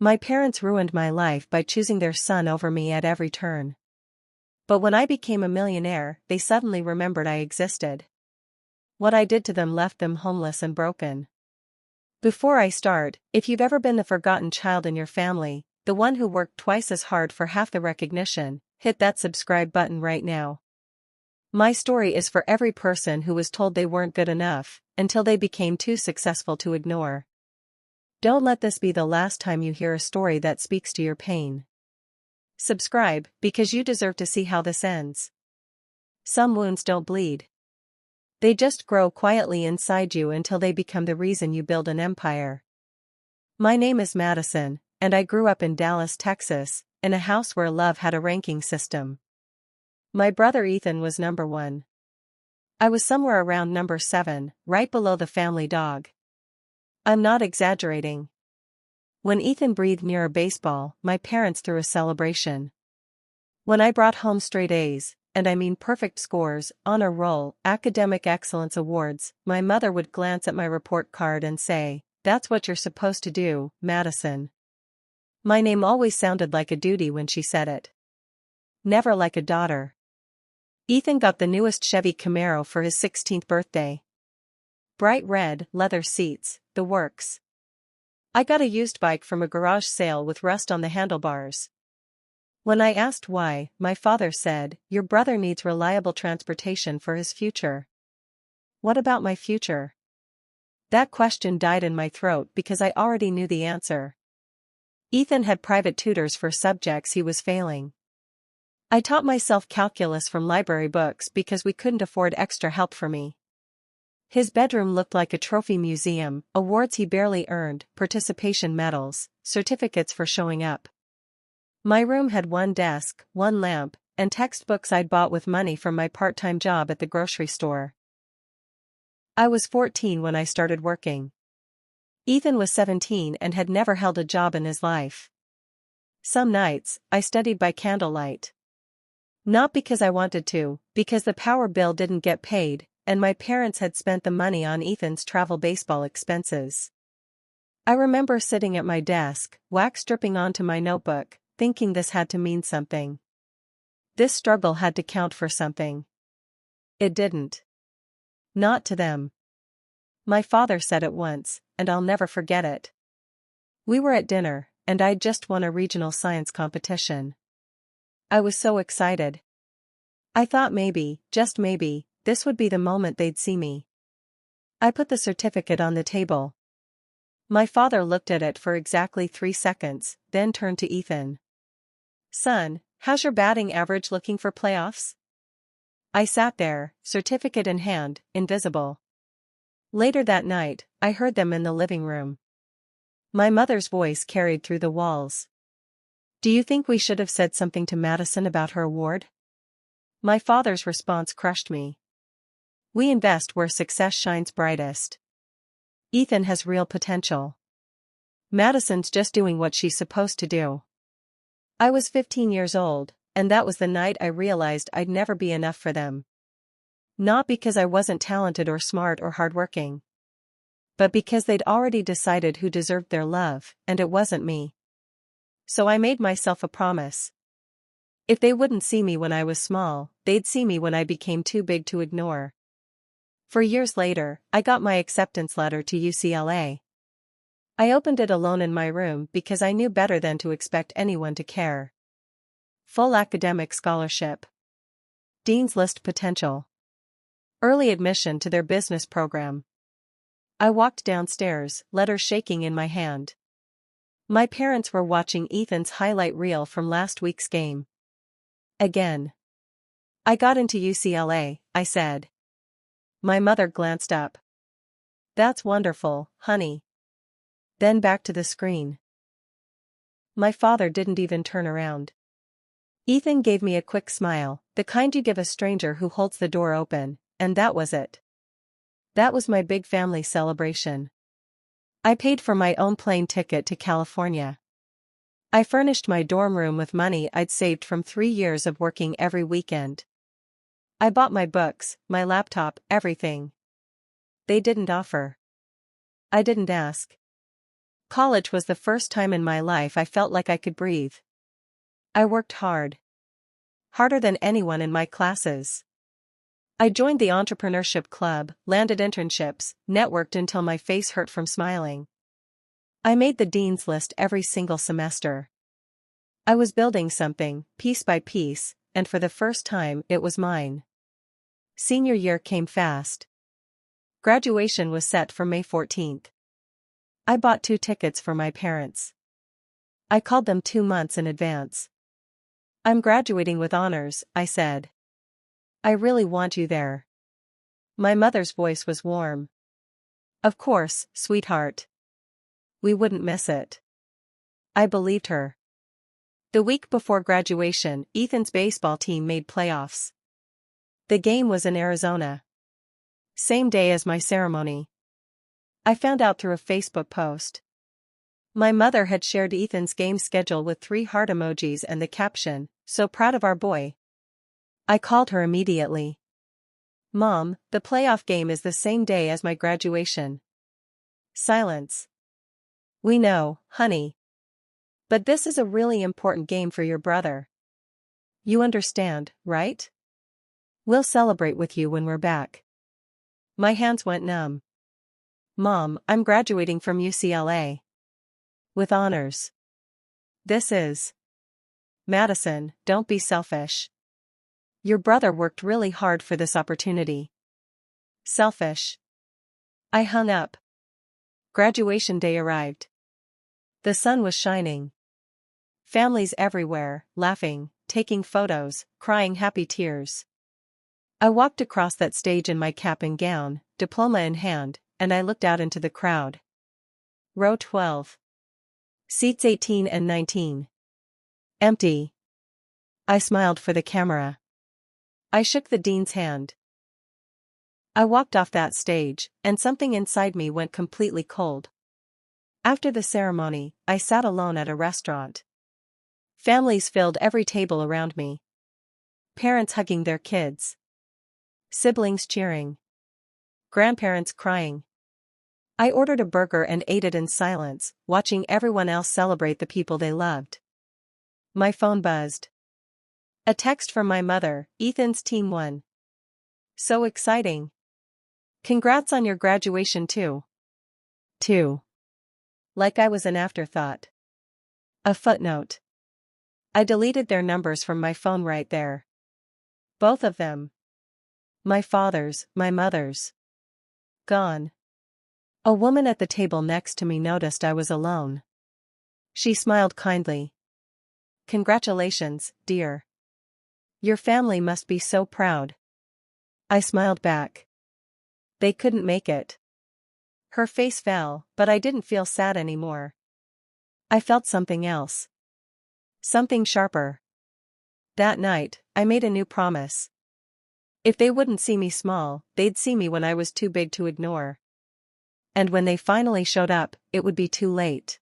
My parents ruined my life by choosing their son over me at every turn. But when I became a millionaire, they suddenly remembered I existed. What I did to them left them homeless and broken. Before I start, if you've ever been the forgotten child in your family, the one who worked twice as hard for half the recognition, hit that subscribe button right now. My story is for every person who was told they weren't good enough, until they became too successful to ignore. Don't let this be the last time you hear a story that speaks to your pain. Subscribe, because you deserve to see how this ends. Some wounds don't bleed. They just grow quietly inside you until they become the reason you build an empire. My name is Madison, and I grew up in Dallas, Texas, in a house where love had a ranking system. My brother Ethan was number 1. I was somewhere around number 7, right below the family dog. I'm not exaggerating. When Ethan breathed near a baseball, my parents threw a celebration. When I brought home straight A's, and I mean perfect scores, honor roll, academic excellence awards, my mother would glance at my report card and say, "That's what you're supposed to do, Madison." My name always sounded like a duty when she said it. Never like a daughter. Ethan got the newest Chevy Camaro for his 16th birthday. Bright red, leather seats, the works. I got a used bike from a garage sale with rust on the handlebars. When I asked why, my father said, "Your brother needs reliable transportation for his future." What about my future? That question died in my throat because I already knew the answer. Ethan had private tutors for subjects he was failing. I taught myself calculus from library books because we couldn't afford extra help for me. His bedroom looked like a trophy museum, awards he barely earned, participation medals, certificates for showing up. My room had one desk, one lamp, and textbooks I'd bought with money from my part-time job at the grocery store. I was 14 when I started working. Ethan was 17 and had never held a job in his life. Some nights, I studied by candlelight. Not because I wanted to, because the power bill didn't get paid, and my parents had spent the money on Ethan's travel baseball expenses. I remember sitting at my desk, wax dripping onto my notebook, thinking this had to mean something. This struggle had to count for something. It didn't. Not to them. My father said it once, and I'll never forget it. We were at dinner, and I'd just won a regional science competition. I was so excited. I thought maybe, just maybe, this would be the moment they'd see me. I put the certificate on the table. My father looked at it for exactly 3 seconds, then turned to Ethan. "Son, how's your batting average looking for playoffs?" I sat there, certificate in hand, invisible. Later that night, I heard them in the living room. My mother's voice carried through the walls. "Do you think we should have said something to Madison about her award?" My father's response crushed me. "We invest where success shines brightest. Ethan has real potential. Madison's just doing what she's supposed to do." I was 15 years old, and that was the night I realized I'd never be enough for them. Not because I wasn't talented or smart or hardworking. But because they'd already decided who deserved their love, and it wasn't me. So I made myself a promise. If they wouldn't see me when I was small, they'd see me when I became too big to ignore. For years later, I got my acceptance letter to UCLA. I opened it alone in my room because I knew better than to expect anyone to care. Full academic scholarship. Dean's List potential. Early admission to their business program. I walked downstairs, letter shaking in my hand. My parents were watching Ethan's highlight reel from last week's game. Again. "I got into UCLA," I said. My mother glanced up. "That's wonderful, honey." Then back to the screen. My father didn't even turn around. Ethan gave me a quick smile, the kind you give a stranger who holds the door open, and that was it. That was my big family celebration. I paid for my own plane ticket to California. I furnished my dorm room with money I'd saved from 3 years of working every weekend. I bought my books, my laptop, everything. They didn't offer. I didn't ask. College was the first time in my life I felt like I could breathe. I worked hard. Harder than anyone in my classes. I joined the entrepreneurship club, landed internships, networked until my face hurt from smiling. I made the dean's list every single semester. I was building something, piece by piece, and for the first time, it was mine. Senior year came fast. Graduation was set for May 14th. I bought 2 tickets for my parents. I called them 2 months in advance. "I'm graduating with honors," I said. "I really want you there." My mother's voice was warm. "Of course, sweetheart. We wouldn't miss it." I believed her. The week before graduation, Ethan's baseball team made playoffs. The game was in Arizona. Same day as my ceremony. I found out through a Facebook post. My mother had shared Ethan's game schedule with 3 heart emojis and the caption, "So proud of our boy." I called her immediately. "Mom, the playoff game is the same day as my graduation." Silence. "We know, honey. But this is a really important game for your brother. You understand, right? We'll celebrate with you when we're back." My hands went numb. "Mom, I'm graduating from UCLA. With honors. This is..." "Madison, don't be selfish. Your brother worked really hard for this opportunity." "Selfish." I hung up. Graduation day arrived. The sun was shining. Families everywhere, laughing, taking photos, crying happy tears. I walked across that stage in my cap and gown, diploma in hand, and I looked out into the crowd. Row 12. Seats 18 and 19. Empty. I smiled for the camera. I shook the dean's hand. I walked off that stage, and something inside me went completely cold. After the ceremony, I sat alone at a restaurant. Families filled every table around me. Parents hugging their kids. Siblings cheering. Grandparents crying. I ordered a burger and ate it in silence, watching everyone else celebrate the people they loved. My phone buzzed. A text from my mother, "Ethan's team won. So exciting. Congrats on your graduation too." Like I was an afterthought. A footnote. I deleted their numbers from my phone right there. Both of them. My father's, my mother's. Gone. A woman at the table next to me noticed I was alone. She smiled kindly. "Congratulations, dear. Your family must be so proud." I smiled back. "They couldn't make it." Her face fell, but I didn't feel sad anymore. I felt something else. Something sharper. That night, I made a new promise. If they wouldn't see me small, they'd see me when I was too big to ignore. And when they finally showed up, it would be too late.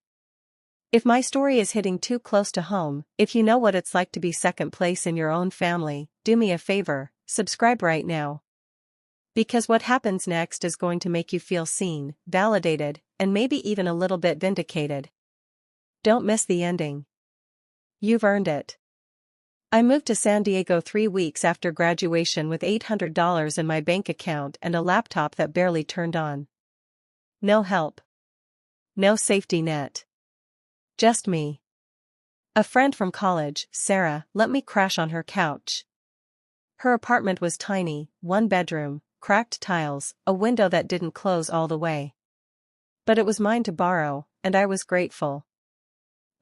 If my story is hitting too close to home, if you know what it's like to be second place in your own family, do me a favor, subscribe right now. Because what happens next is going to make you feel seen, validated, and maybe even a little bit vindicated. Don't miss the ending. You've earned it. I moved to San Diego 3 weeks after graduation with $800 in my bank account and a laptop that barely turned on. No help. No safety net. Just me. A friend from college, Sarah, let me crash on her couch. Her apartment was tiny, 1 bedroom, cracked tiles, a window that didn't close all the way. But it was mine to borrow, and I was grateful.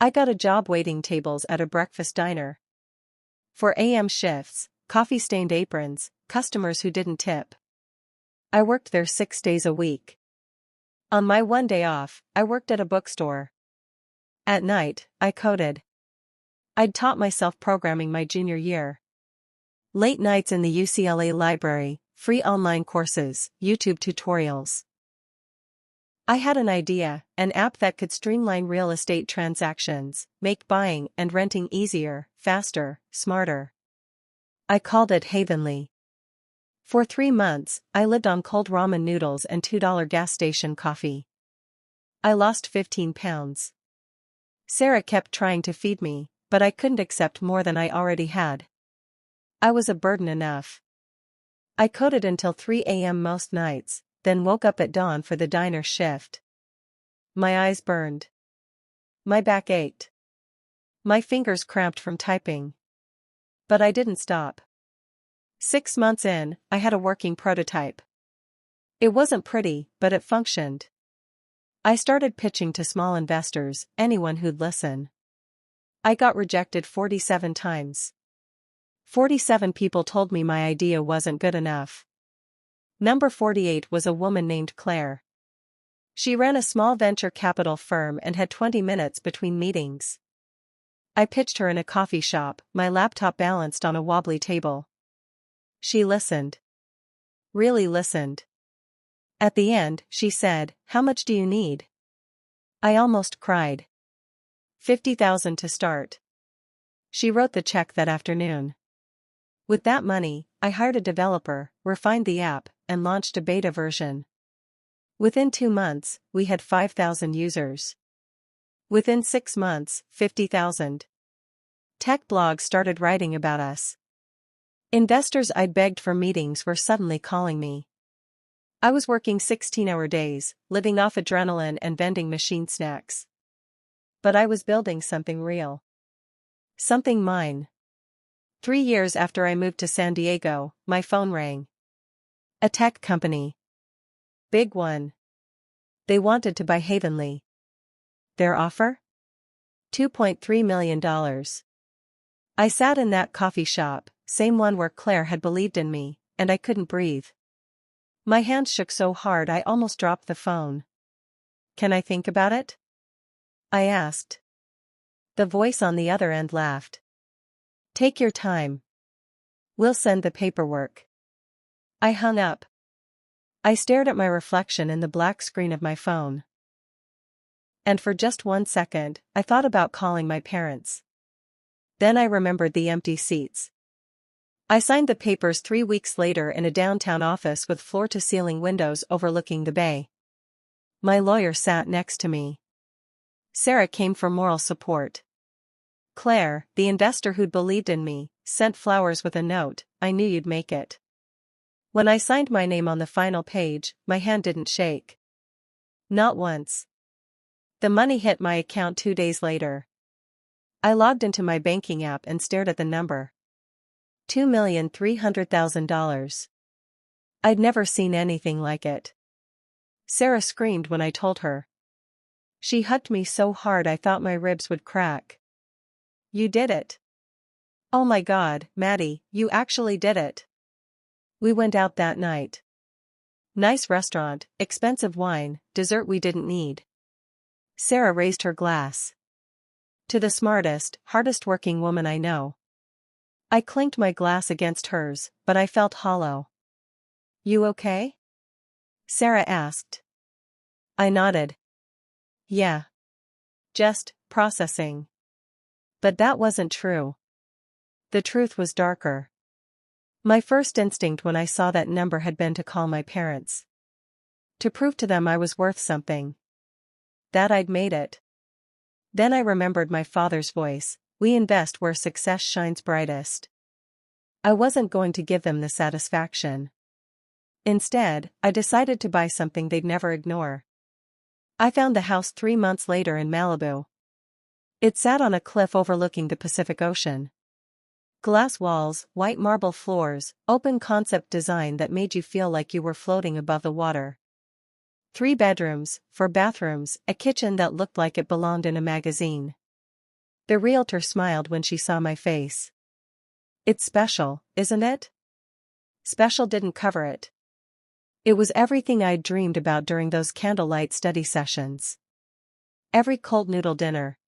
I got a job waiting tables at a breakfast diner. 4 a.m. shifts, coffee-stained aprons, customers who didn't tip. I worked there 6 days a week. On my 1 day off, I worked at a bookstore. At night, I coded. I'd taught myself programming my junior year. Late nights in the UCLA library, free online courses, YouTube tutorials. I had an idea, an app that could streamline real estate transactions, make buying and renting easier, faster, smarter. I called it Havenly. For 3 months, I lived on cold ramen noodles and $2 gas station coffee. I lost 15 pounds. Sarah kept trying to feed me, but I couldn't accept more than I already had. I was a burden enough. I coded until 3 a.m. most nights, then woke up at dawn for the diner shift. My eyes burned. My back ached. My fingers cramped from typing. But I didn't stop. 6 months in, I had a working prototype. It wasn't pretty, but it functioned. I started pitching to small investors, anyone who'd listen. I got rejected 47 times. 47 people told me my idea wasn't good enough. Number 48 was a woman named Claire. She ran a small venture capital firm and had 20 minutes between meetings. I pitched her in a coffee shop, my laptop balanced on a wobbly table. She listened. Really listened. At the end, she said, "How much do you need?" I almost cried. 50,000 to start. She wrote the check that afternoon. With that money, I hired a developer, refined the app, and launched a beta version. Within 2 months, we had 5,000 users. Within 6 months, 50,000. Tech blogs started writing about us. Investors I'd begged for meetings were suddenly calling me. I was working 16-hour days, living off adrenaline and vending machine snacks. But I was building something real. Something mine. 3 years after I moved to San Diego, my phone rang. A tech company. Big one. They wanted to buy Havenly. Their offer? $2.3 million. I sat in that coffee shop, same one where Claire had believed in me, and I couldn't breathe. My hands shook so hard I almost dropped the phone. "Can I think about it?" I asked. The voice on the other end laughed. "Take your time. We'll send the paperwork." I hung up. I stared at my reflection in the black screen of my phone. And for just 1 second, I thought about calling my parents. Then I remembered the empty seats. I signed the papers 3 weeks later in a downtown office with floor-to-ceiling windows overlooking the bay. My lawyer sat next to me. Sarah came for moral support. Claire, the investor who'd believed in me, sent flowers with a note, "I knew you'd make it." When I signed my name on the final page, my hand didn't shake. Not once. The money hit my account 2 days later. I logged into my banking app and stared at the number. $2,300,000. I'd never seen anything like it. Sarah screamed when I told her. She hugged me so hard I thought my ribs would crack. "You did it. Oh my God, Maddie, you actually did it." We went out that night. Nice restaurant, expensive wine, dessert we didn't need. Sarah raised her glass. "To the smartest, hardest working woman I know." I clinked my glass against hers, but I felt hollow. "You okay?" Sarah asked. I nodded. "Yeah. Just processing." But that wasn't true. The truth was darker. My first instinct when I saw that number had been to call my parents. To prove to them I was worth something. That I'd made it. Then I remembered my father's voice, "We invest where success shines brightest." I wasn't going to give them the satisfaction. Instead, I decided to buy something they'd never ignore. I found the house 3 months later in Malibu. It sat on a cliff overlooking the Pacific Ocean. Glass walls, white marble floors, open concept design that made you feel like you were floating above the water. 3 bedrooms, 4 bathrooms, a kitchen that looked like it belonged in a magazine. The realtor smiled when she saw my face. "It's special, isn't it?" Special didn't cover it. It was everything I'd dreamed about during those candlelight study sessions. Every cold noodle dinner.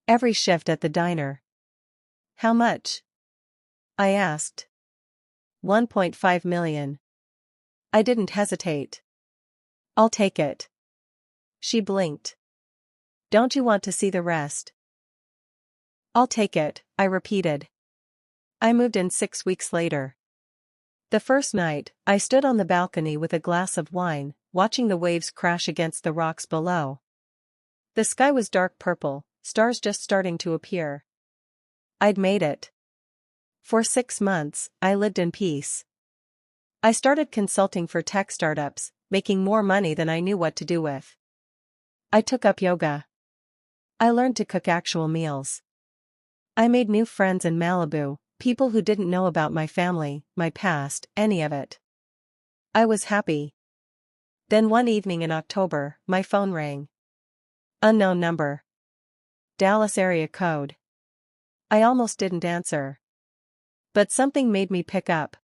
Every shift at the diner. "How much?" I asked. 1.5 million. I didn't hesitate. "I'll take it." She blinked. "Don't you want to see the rest?" "I'll take it," I repeated. I moved in 6 weeks later. The first night, I stood on the balcony with a glass of wine, watching the waves crash against the rocks below. The sky was dark purple, stars just starting to appear. I'd made it. For 6 months, I lived in peace. I started consulting for tech startups, making more money than I knew what to do with. I took up yoga. I learned to cook actual meals. I made new friends in Malibu, people who didn't know about my family, my past, any of it. I was happy. Then one evening in October, my phone rang. Unknown number. Dallas area code. I almost didn't answer. But something made me pick up.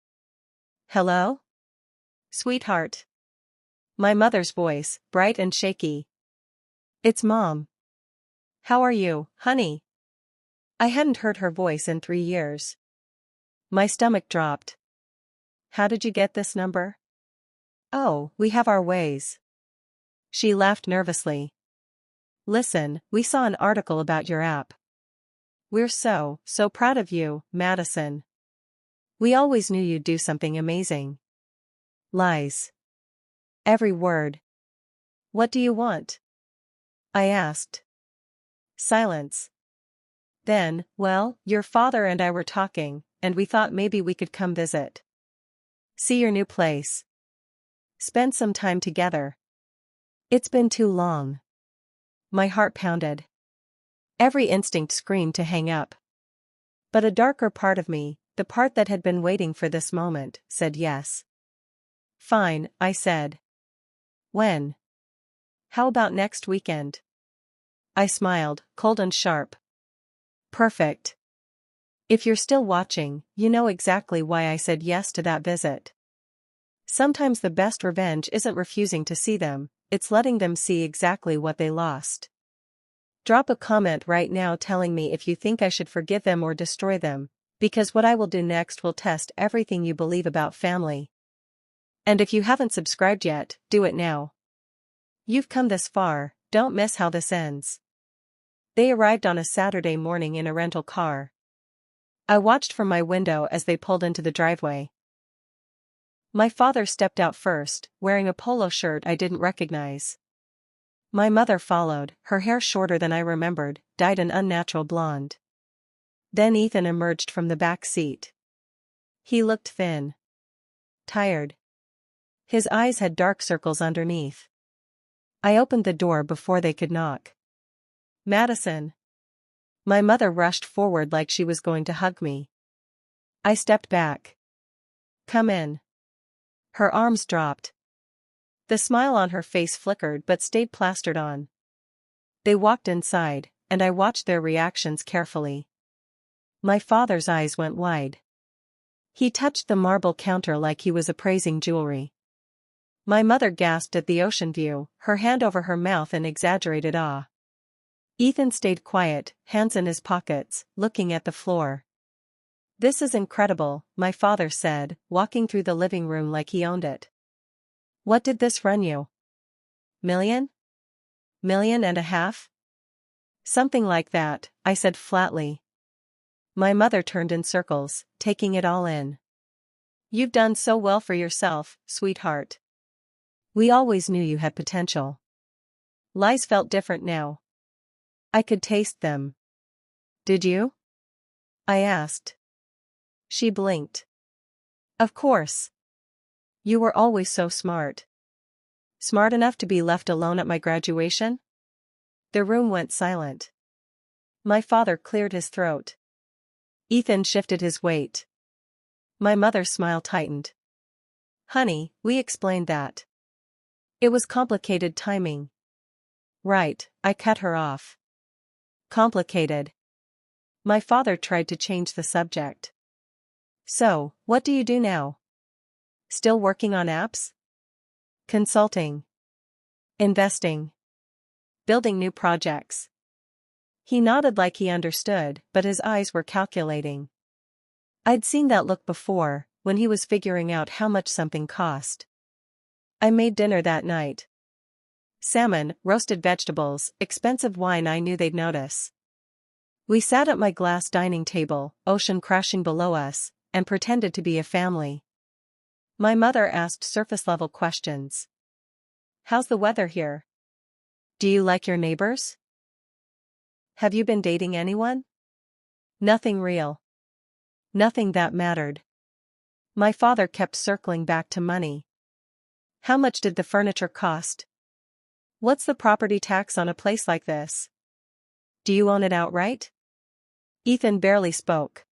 Hello? Sweetheart. My mother's voice, bright and shaky. It's Mom. How are you, honey? I hadn't heard her voice in 3 years. My stomach dropped. How did you get this number? Oh, we have our ways. She laughed nervously. Listen, we saw an article about your app. We're so proud of you, Madison. We always knew you'd do something amazing. Lies. Every word. What do you want? I asked. Silence. Then, well, your father and I were talking, and we thought maybe we could come visit. See your new place. Spend some time together. It's been too long. My heart pounded. Every instinct screamed to hang up. But a darker part of me, the part that had been waiting for this moment, said yes. Fine, I said. When? How about next weekend? I smiled, cold and sharp. Perfect. If you're still watching, you know exactly why I said yes to that visit. Sometimes the best revenge isn't refusing to see them, it's letting them see exactly what they lost. Drop a comment right now telling me if you think I should forgive them or destroy them, because what I will do next will test everything you believe about family. And if you haven't subscribed yet, do it now. You've come this far, don't miss how this ends. They arrived on a Saturday morning in a rental car. I watched from my window as they pulled into the driveway. My father stepped out first, wearing a polo shirt I didn't recognize. My mother followed, her hair shorter than I remembered, dyed an unnatural blonde. Then Ethan emerged from the back seat. He looked thin. Tired. His eyes had dark circles underneath. I opened the door before they could knock. Madison. My mother rushed forward like she was going to hug me. I stepped back. Come in. Her arms dropped. The smile on her face flickered but stayed plastered on. They walked inside, and I watched their reactions carefully. My father's eyes went wide. He touched the marble counter like he was appraising jewelry. My mother gasped at the ocean view, her hand over her mouth in exaggerated awe. Ethan stayed quiet, hands in his pockets, looking at the floor. This is incredible, my father said, walking through the living room like he owned it. What did this run you? $1 million? $1.5 million? Something like that, I said flatly. My mother turned in circles, taking it all in. You've done so well for yourself, sweetheart. We always knew you had potential. Lies felt different now. I could taste them. Did you? I asked. She blinked. Of course. You were always so smart. Smart enough to be left alone at my graduation? The room went silent. My father cleared his throat. Ethan shifted his weight. My mother's smile tightened. Honey, we explained that. It was complicated timing. Right, I cut her off. Complicated. My father tried to change the subject. So, what do you do now? Still working on apps? Consulting. Investing. Building new projects. He nodded like he understood, but his eyes were calculating. I'd seen that look before, when he was figuring out how much something cost. I made dinner that night. Salmon, roasted vegetables, expensive wine I knew they'd notice. We sat at my glass dining table, ocean crashing below us, and pretended to be a family. My mother asked surface-level questions. How's the weather here? Do you like your neighbors? Have you been dating anyone? Nothing real. Nothing that mattered. My father kept circling back to money. How much did the furniture cost? What's the property tax on a place like this? Do you own it outright? Ethan barely spoke.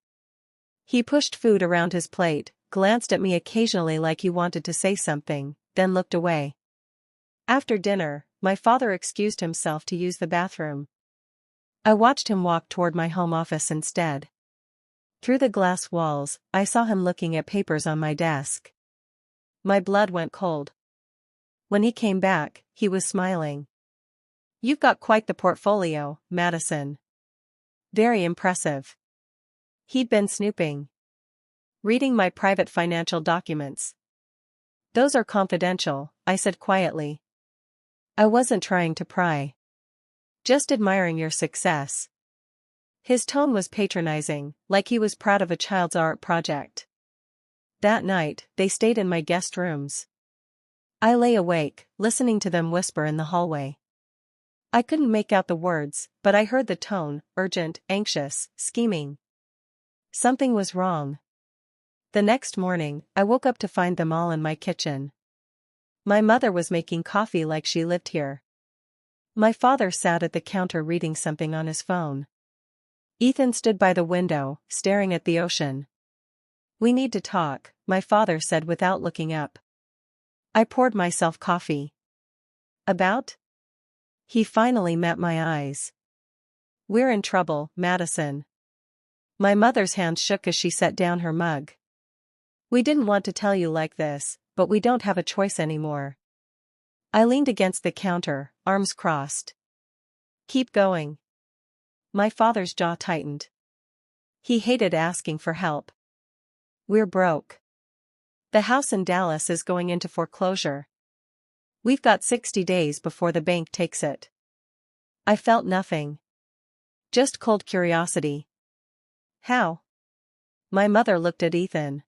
He pushed food around his plate, glanced at me occasionally like he wanted to say something, then looked away. After dinner, my father excused himself to use the bathroom. I watched him walk toward my home office instead. Through the glass walls, I saw him looking at papers on my desk. My blood went cold. When he came back, he was smiling. You've got quite the portfolio, Madison. Very impressive. He'd been snooping. Reading my private financial documents. Those are confidential, I said quietly. I wasn't trying to pry. Just admiring your success. His tone was patronizing, like he was proud of a child's art project. That night, they stayed in my guest rooms. I lay awake, listening to them whisper in the hallway. I couldn't make out the words, but I heard the tone, urgent, anxious, scheming. Something was wrong. The next morning, I woke up to find them all in my kitchen. My mother was making coffee like she lived here. My father sat at the counter reading something on his phone. Ethan stood by the window, staring at the ocean. We need to talk, my father said without looking up. I poured myself coffee. About? He finally met my eyes. We're in trouble, Madison. My mother's hand shook as she set down her mug. We didn't want to tell you like this, but we don't have a choice anymore. I leaned against the counter, arms crossed. Keep going. My father's jaw tightened. He hated asking for help. We're broke. The house in Dallas is going into foreclosure. We've got 60 days before the bank takes it. I felt nothing. Just cold curiosity. How? My mother looked at Ethan.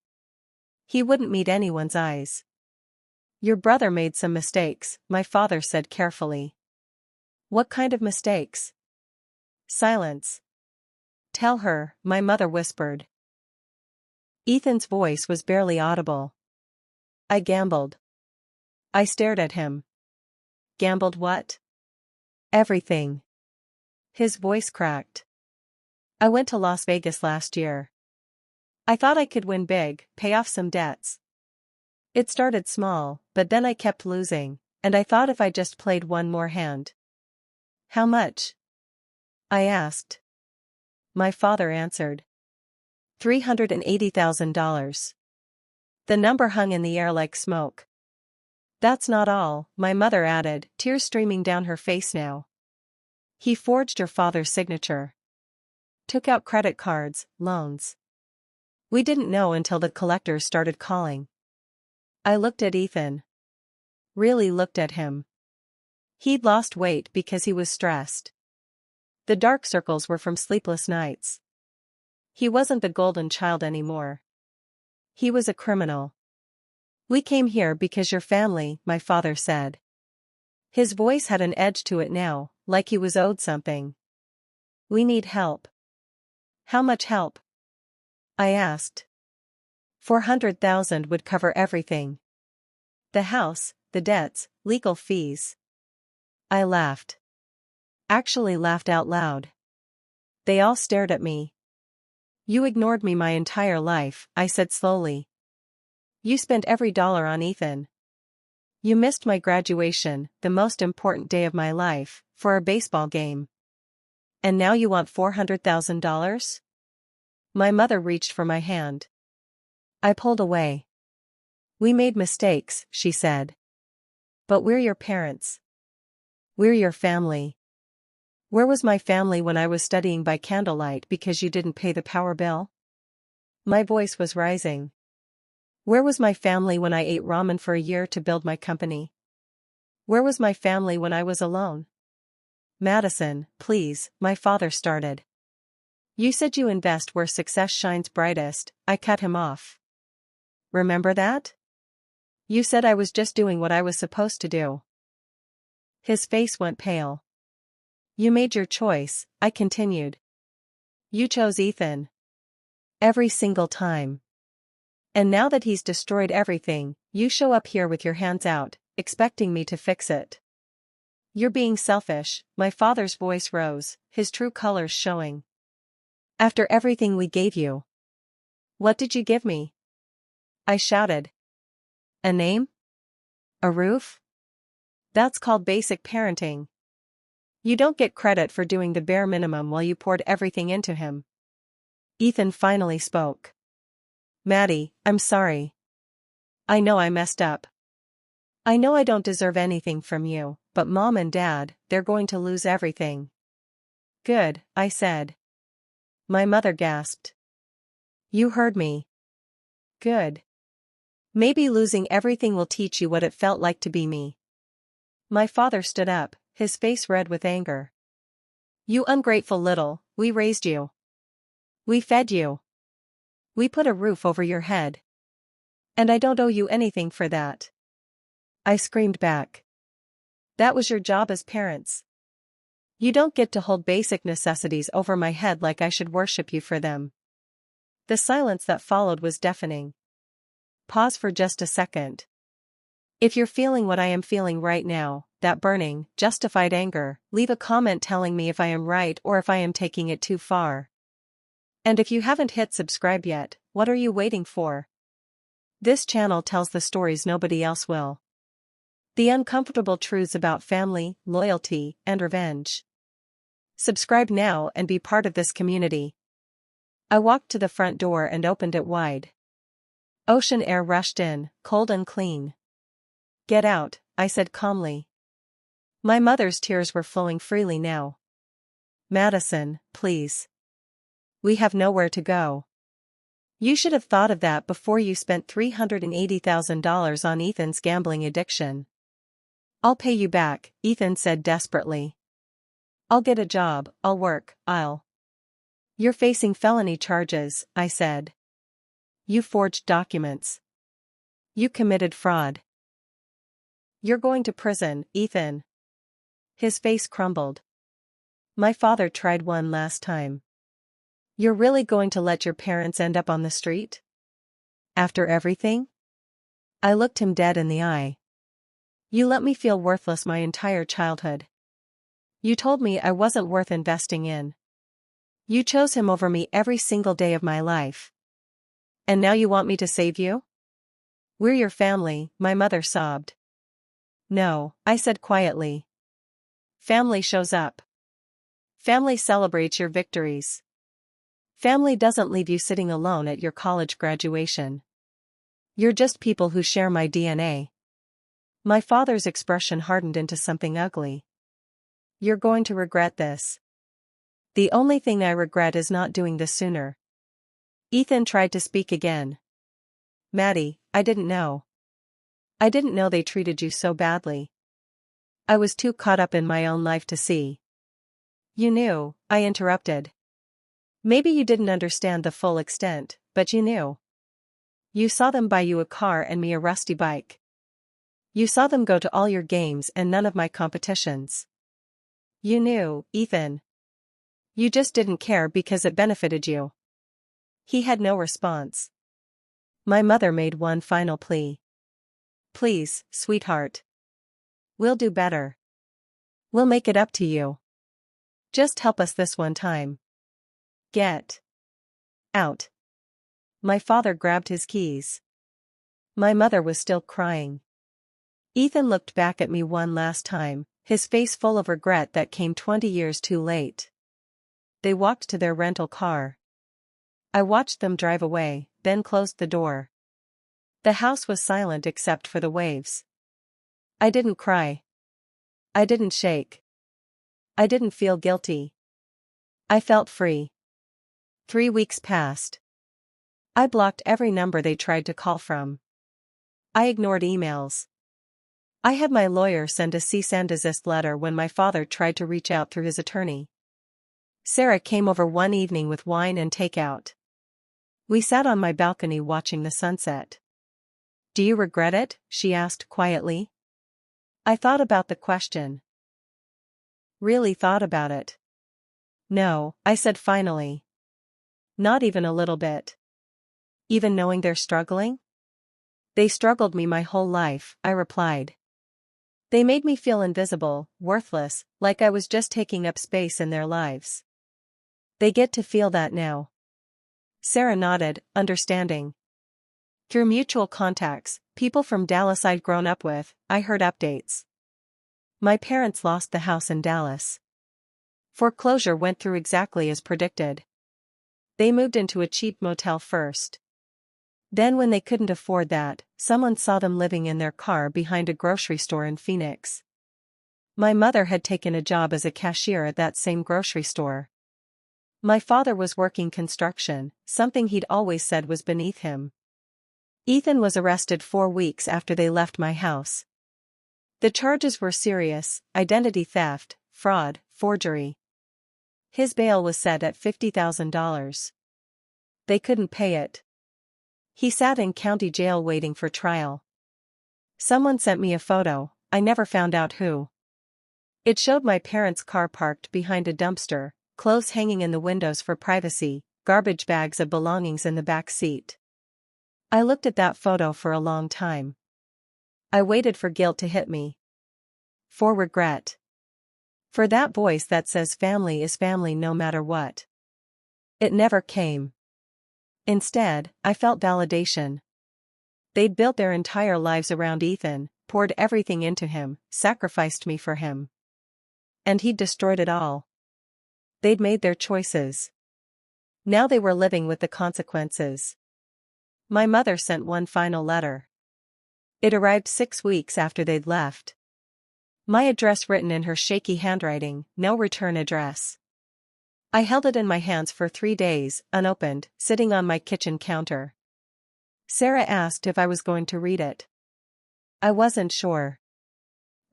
He wouldn't meet anyone's eyes. Your brother made some mistakes, my father said carefully. What kind of mistakes? Silence. Tell her, my mother whispered. Ethan's voice was barely audible. I gambled. I stared at him. Gambled what? Everything. His voice cracked. I went to Las Vegas last year. I thought I could win big, pay off some debts. It started small, but then I kept losing, and I thought if I just played one more hand. How much? I asked. My father answered. $380,000. The number hung in the air like smoke. That's not all, my mother added, tears streaming down her face now. He forged your father's signature. Took out credit cards, loans. We didn't know until the collectors started calling. I looked at Ethan. Really looked at him. He'd lost weight because he was stressed. The dark circles were from sleepless nights. He wasn't the golden child anymore. He was a criminal. We came here because your family, my father said. His voice had an edge to it now, like he was owed something. We need help. How much help? I asked. 400,000 would cover everything. The house, the debts, legal fees. I laughed. Actually laughed out loud. They all stared at me. You ignored me my entire life, I said slowly. You spent every dollar on Ethan. You missed my graduation, the most important day of my life, for a baseball game. And now you want $400,000? My mother reached for my hand. I pulled away. We made mistakes, she said. But we're your parents. We're your family. Where was my family when I was studying by candlelight because you didn't pay the power bill? My voice was rising. Where was my family when I ate ramen for a year to build my company? Where was my family when I was alone? Madison, please, my father started. You said you invest where success shines brightest, I cut him off. Remember that? You said I was just doing what I was supposed to do. His face went pale. You made your choice, I continued. You chose Ethan. Every single time. And now that he's destroyed everything, you show up here with your hands out, expecting me to fix it. You're being selfish. My father's voice rose, his true colors showing. After everything we gave you. What did you give me? I shouted. A name? A roof? That's called basic parenting. You don't get credit for doing the bare minimum while you poured everything into him. Ethan finally spoke. Maddie, I'm sorry. I know I messed up. I know I don't deserve anything from you, but Mom and Dad, they're going to lose everything. Good, I said. My mother gasped. You heard me. Good. Maybe losing everything will teach you what it felt like to be me. My father stood up, his face red with anger. You ungrateful little, we raised you. We fed you. We put a roof over your head. And I don't owe you anything for that. I screamed back. That was your job as parents. You don't get to hold basic necessities over my head like I should worship you for them. The silence that followed was deafening. Pause for just a second. If you're feeling what I am feeling right now, that burning, justified anger, leave a comment telling me if I am right or if I am taking it too far. And if you haven't hit subscribe yet, what are you waiting for? This channel tells the stories nobody else will. The uncomfortable truths about family, loyalty, and revenge. Subscribe now and be part of this community. I walked to the front door and opened it wide. Ocean air rushed in, cold and clean. Get out, I said calmly. My mother's tears were flowing freely now. Madison, please. We have nowhere to go. You should have thought of that before you spent $380,000 on Ethan's gambling addiction. I'll pay you back, Ethan said desperately. I'll get a job, I'll work, You're facing felony charges, I said. You forged documents. You committed fraud. You're going to prison, Ethan. His face crumbled. My father tried one last time. You're really going to let your parents end up on the street? After everything? I looked him dead in the eye. You let me feel worthless my entire childhood. You told me I wasn't worth investing in. You chose him over me every single day of my life. And now you want me to save you? We're your family, my mother sobbed. No, I said quietly. Family shows up. Family celebrates your victories. Family doesn't leave you sitting alone at your college graduation. You're just people who share my DNA. My father's expression hardened into something ugly. You're going to regret this. The only thing I regret is not doing this sooner. Ethan tried to speak again. Maddie, I didn't know. I didn't know they treated you so badly. I was too caught up in my own life to see. You knew, I interrupted. Maybe you didn't understand the full extent, but you knew. You saw them buy you a car and me a rusty bike. You saw them go to all your games and none of my competitions. You knew, Ethan. You just didn't care because it benefited you. He had no response. My mother made one final plea. Please, sweetheart. We'll do better. We'll make it up to you. Just help us this one time. Get out. My father grabbed his keys. My mother was still crying. Ethan looked back at me one last time, his face full of regret that came 20 years too late. They walked to their rental car. I watched them drive away, then closed the door. The house was silent except for the waves. I didn't cry. I didn't shake. I didn't feel guilty. I felt free. 3 weeks passed. I blocked every number they tried to call from. I ignored emails. I had my lawyer send a cease and desist letter when my father tried to reach out through his attorney. Sarah came over one evening with wine and takeout. We sat on my balcony watching the sunset. Do you regret it? She asked quietly. I thought about the question. Really thought about it? No, I said finally. Not even a little bit. Even knowing they're struggling? They struggled me my whole life, I replied. They made me feel invisible, worthless, like I was just taking up space in their lives. They get to feel that now. Sarah nodded, understanding. Through mutual contacts, people from Dallas I'd grown up with, I heard updates. My parents lost the house in Dallas. Foreclosure went through exactly as predicted. They moved into a cheap motel first. Then when they couldn't afford that, someone saw them living in their car behind a grocery store in Phoenix. My mother had taken a job as a cashier at that same grocery store. My father was working construction, something he'd always said was beneath him. Ethan was arrested 4 weeks after they left my house. The charges were serious: identity theft, fraud, forgery. His bail was set at $50,000. They couldn't pay it. He sat in county jail waiting for trial. Someone sent me a photo, I never found out who. It showed my parents' car parked behind a dumpster, clothes hanging in the windows for privacy, garbage bags of belongings in the back seat. I looked at that photo for a long time. I waited for guilt to hit me. For regret. For that voice that says family is family no matter what. It never came. Instead, I felt validation. They'd built their entire lives around Ethan, poured everything into him, sacrificed me for him. And he'd destroyed it all. They'd made their choices. Now they were living with the consequences. My mother sent one final letter. It arrived 6 weeks after they'd left. My address written in her shaky handwriting, no return address. I held it in my hands for 3 days, unopened, sitting on my kitchen counter. Sarah asked if I was going to read it. I wasn't sure.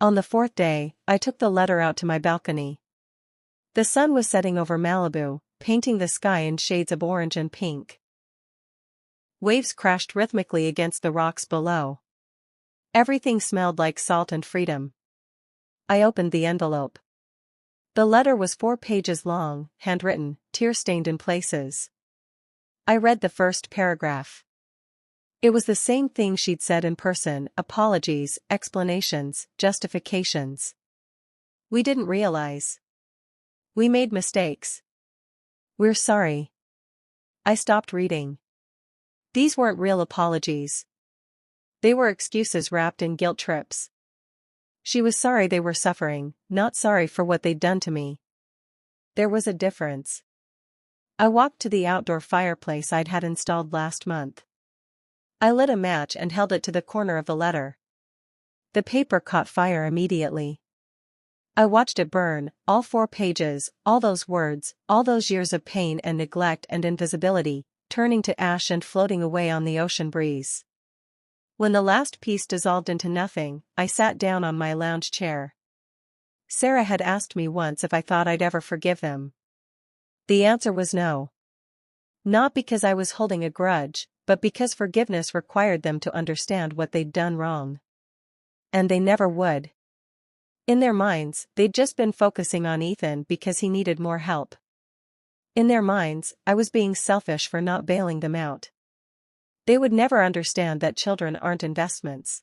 On the 4th day, I took the letter out to my balcony. The sun was setting over Malibu, painting the sky in shades of orange and pink. Waves crashed rhythmically against the rocks below. Everything smelled like salt and freedom. I opened the envelope. The letter was 4 pages long, handwritten, tear-stained in places. I read the first paragraph. It was the same thing she'd said in person: apologies, explanations, justifications. We didn't realize. We made mistakes. We're sorry. I stopped reading. These weren't real apologies. They were excuses wrapped in guilt trips. She was sorry they were suffering, not sorry for what they'd done to me. There was a difference. I walked to the outdoor fireplace I'd had installed last month. I lit a match and held it to the corner of the letter. The paper caught fire immediately. I watched it burn, all 4 pages, all those words, all those years of pain and neglect and invisibility, turning to ash and floating away on the ocean breeze. When the last piece dissolved into nothing, I sat down on my lounge chair. Sarah had asked me once if I thought I'd ever forgive them. The answer was no. Not because I was holding a grudge, but because forgiveness required them to understand what they'd done wrong. And they never would. In their minds, they'd just been focusing on Ethan because he needed more help. In their minds, I was being selfish for not bailing them out. They would never understand that children aren't investments.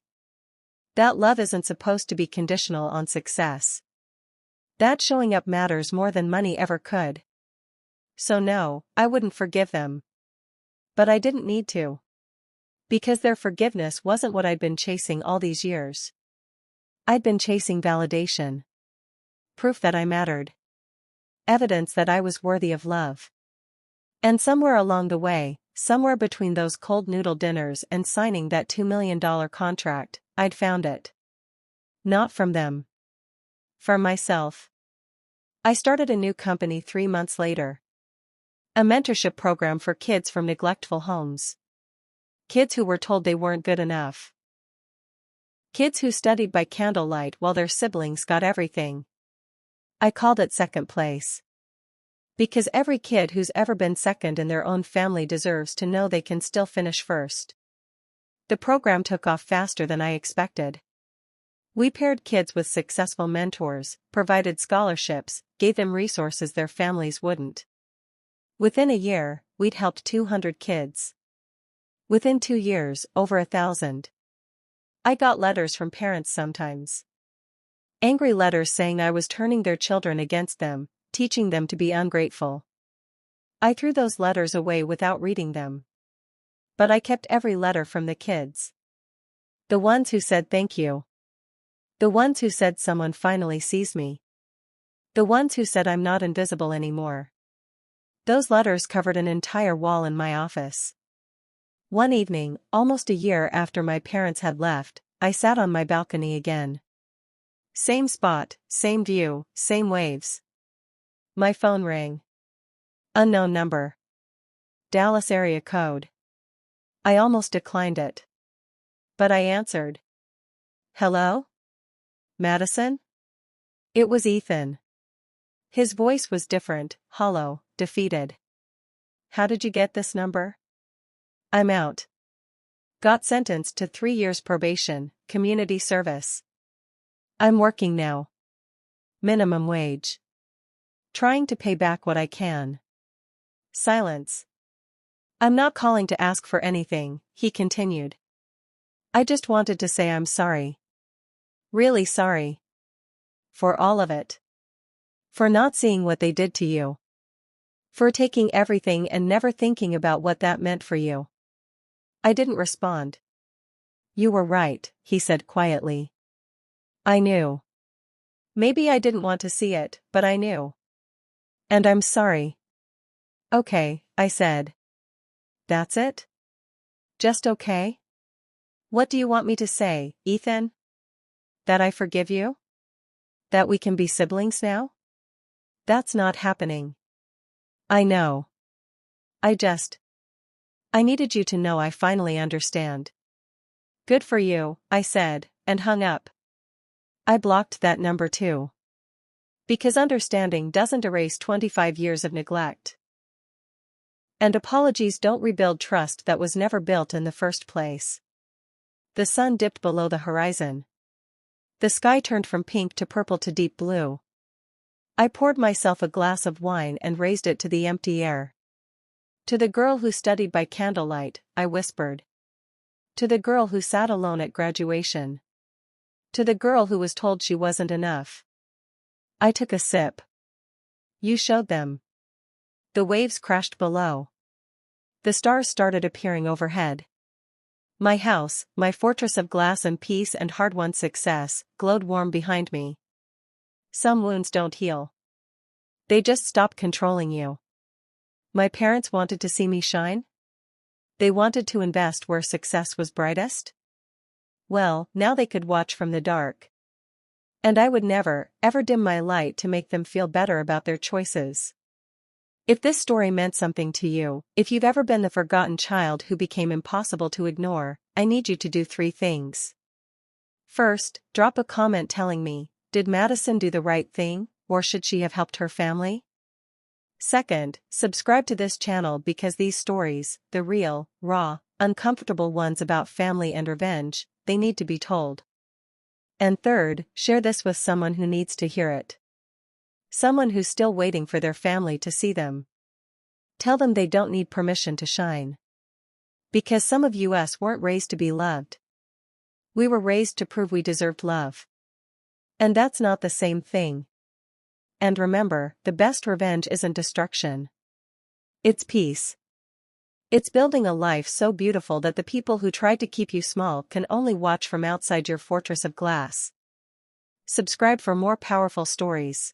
That love isn't supposed to be conditional on success. That showing up matters more than money ever could. So no, I wouldn't forgive them. But I didn't need to. Because their forgiveness wasn't what I'd been chasing all these years. I'd been chasing validation. Proof that I mattered. Evidence that I was worthy of love. And somewhere along the way, somewhere between those cold noodle dinners and signing that $2 million contract, I'd found it. Not from them. From myself. I started a new company 3 months later. A mentorship program for kids from neglectful homes. Kids who were told they weren't good enough. Kids who studied by candlelight while their siblings got everything. I called it Second Place. Because every kid who's ever been second in their own family deserves to know they can still finish first. The program took off faster than I expected. We paired kids with successful mentors, provided scholarships, gave them resources their families wouldn't. Within a year, we'd helped 200 kids. Within 2 years, over 1,000. I got letters from parents sometimes. Angry letters saying I was turning their children against them, teaching them to be ungrateful. I threw those letters away without reading them. But I kept every letter from the kids. The ones who said thank you. The ones who said someone finally sees me. The ones who said I'm not invisible anymore. Those letters covered an entire wall in my office. One evening, almost a year after my parents had left, I sat on my balcony again. Same spot, same view, same waves. My phone rang. Unknown number. Dallas area code. I almost declined it. But I answered. Hello? Madison? It was Ethan. His voice was different, hollow, defeated. How did you get this number? I'm out. Got sentenced to 3 years probation, community service. I'm working now. Minimum wage. Trying to pay back what I can. Silence. I'm not calling to ask for anything, he continued. I just wanted to say I'm sorry. Really sorry. For all of it. For not seeing what they did to you. For taking everything and never thinking about what that meant for you. I didn't respond. You were right, he said quietly. I knew. Maybe I didn't want to see it, but I knew. And I'm sorry. Okay, I said. That's it? Just okay? What do you want me to say, Ethan? That I forgive you? That we can be siblings now? That's not happening. I know. I needed you to know I finally understand. Good for you, I said, and hung up. I blocked that number too. Because understanding doesn't erase 25 years of neglect. And apologies don't rebuild trust that was never built in the first place. The sun dipped below the horizon. The sky turned from pink to purple to deep blue. I poured myself a glass of wine and raised it to the empty air. To the girl who studied by candlelight, I whispered. To the girl who sat alone at graduation. To the girl who was told she wasn't enough. I took a sip. You showed them. The waves crashed below. The stars started appearing overhead. My house, my fortress of glass and peace and hard-won success, glowed warm behind me. Some wounds don't heal. They just stop controlling you. My parents wanted to see me shine? They wanted to invest where success was brightest? Well, now they could watch from the dark. And I would never, ever dim my light to make them feel better about their choices. If this story meant something to you, if you've ever been the forgotten child who became impossible to ignore, I need you to do 3 things. First, drop a comment telling me, did Madison do the right thing, or should she have helped her family? Second, subscribe to this channel because these stories, the real, raw, uncomfortable ones about family and revenge, they need to be told. And third, share this with someone who needs to hear it. Someone who's still waiting for their family to see them. Tell them they don't need permission to shine. Because some of us weren't raised to be loved. We were raised to prove we deserved love. And that's not the same thing. And remember, the best revenge isn't destruction. It's peace. It's building a life so beautiful that the people who tried to keep you small can only watch from outside your fortress of glass. Subscribe for more powerful stories.